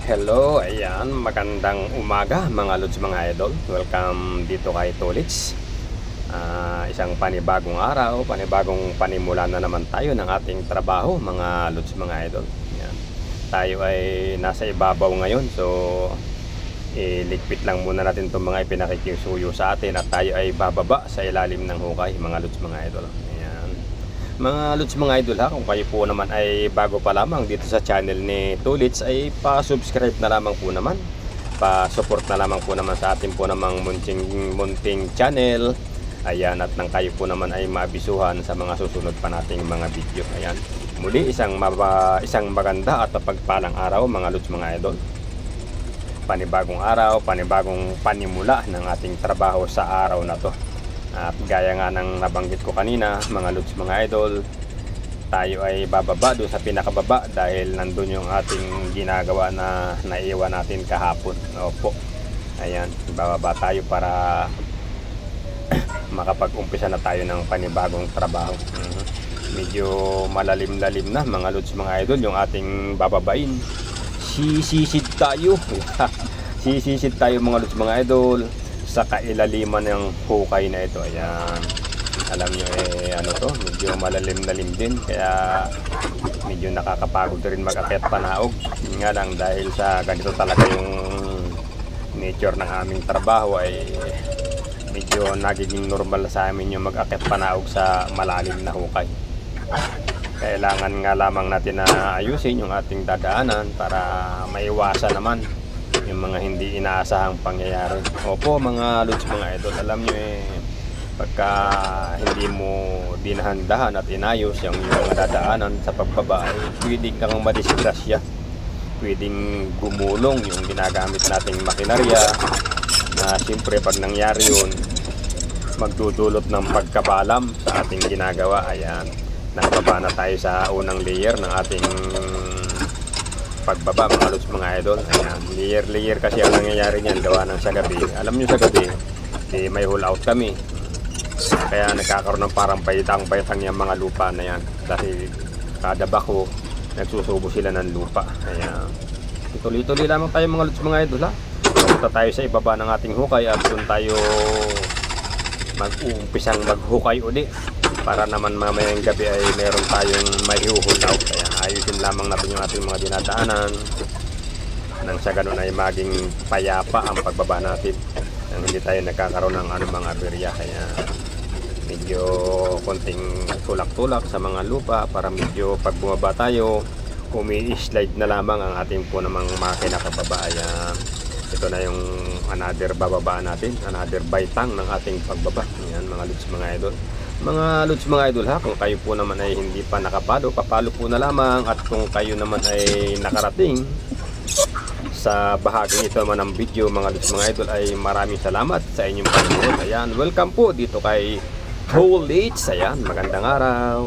Hello, ayan, magandang umaga mga lods, mga idol. Welcome dito kay Tolits. Isang panibagong araw, panibagong panimula na naman tayo ng ating trabaho mga lods, mga idol. Ayan. Tayo ay nasa ibabaw ngayon, so iligpit lang muna natin itong mga ipinakikisuyo sa atin at tayo ay bababa sa ilalim ng hukay mga lods, mga idol. Mga lods, mga idol, kung kayo po naman ay bago pa lamang dito sa channel ni Tolits, ay pa-subscribe na lamang po naman, pa-support na lamang po naman sa atin po namang munting channel. Ayan, at nang kayo po naman ay maabisuhan sa mga susunod pa nating mga video. Ayan, muli isang maganda at pagpalang araw mga lods, mga idol. Panibagong araw, panibagong panimula ng ating trabaho sa araw na to. At gaya nga ng nabanggit ko kanina mga lods, mga idol, tayo ay bababa doon sa pinakababa dahil nandun yung ating ginagawa na naiwan natin kahapon. Opo, ayan, bababa tayo para makapag-umpisa na tayo ng panibagong trabaho. Medyo malalim-lalim na mga lods, mga idol, yung ating bababain. Sisisid tayo sisisid tayo mga lods, mga idol, sa kailaliman ng hukay na ito. Ayan, alam nyo ano to, medyo malalim-lalim din, kaya medyo nakakapagod rin mag-akyat panaog. Nga lang dahil sa ganito talaga yung nature ng aming trabaho, ay medyo nagiging normal sa amin yung mag-akyat panaog sa malalim na hukay. Kailangan nga lamang natin na ayusin yung ating dadaanan para maiwasan naman yung mga hindi inaasahang pangyayari. Opo mga lods, mga idol, alam nyo pagka hindi mo dinahandahan at inayos yung mga dadaanan sa pagbaba, pwedeng kang madisgrasya, pwedeng gumulong yung ginagamit nating makinarya na siyempre pag nangyari yun, magdudulot ng pagkabalam sa ating ginagawa. Ayan, nakababa na tayo sa unang layer ng ating pagbaba mga lods, mga idol. Ayan, layer kasi ang nangyayari niyan gawa ng sa gabi. Alam nyo sa gabi may hole out kami, kaya nagkakaroon ng parang baytang yung mga lupa na yan dahil kada bako nagsusubo sila ng lupa. Ayan, tuloy-tuloy lamang tayo mga lods, mga idol. Punta tayo sa ibaba ng ating hukay at doon tayo mag-uumpisang maghukay uli para naman mamayang gabi ay meron tayong maihuhol out. Kaya ayusin lamang natin yung ating mga dinadaanan nang sa ganun ay maging payapa ang pagbaba natin, nang hindi tayo nagkakaroon ng anumang aberya. Kaya medyo konting tulak-tulak sa mga lupa para medyo pag bumaba tayo, umi-slide na lamang ang ating po namang makina pababa. Ayan, ito na yung another bababaan natin, another baitang ng ating pagbaba. Ayan mga lods, mga idol. Mga lods, mga idol, kung kayo po naman ay hindi pa nakapalo, papalo po na lamang. At kung kayo naman ay nakarating sa bahagi ito naman ng video mga lods, mga idol, ay maraming salamat sa inyong panonood. Ayan, welcome po dito kay Tolits. Ayan, magandang araw.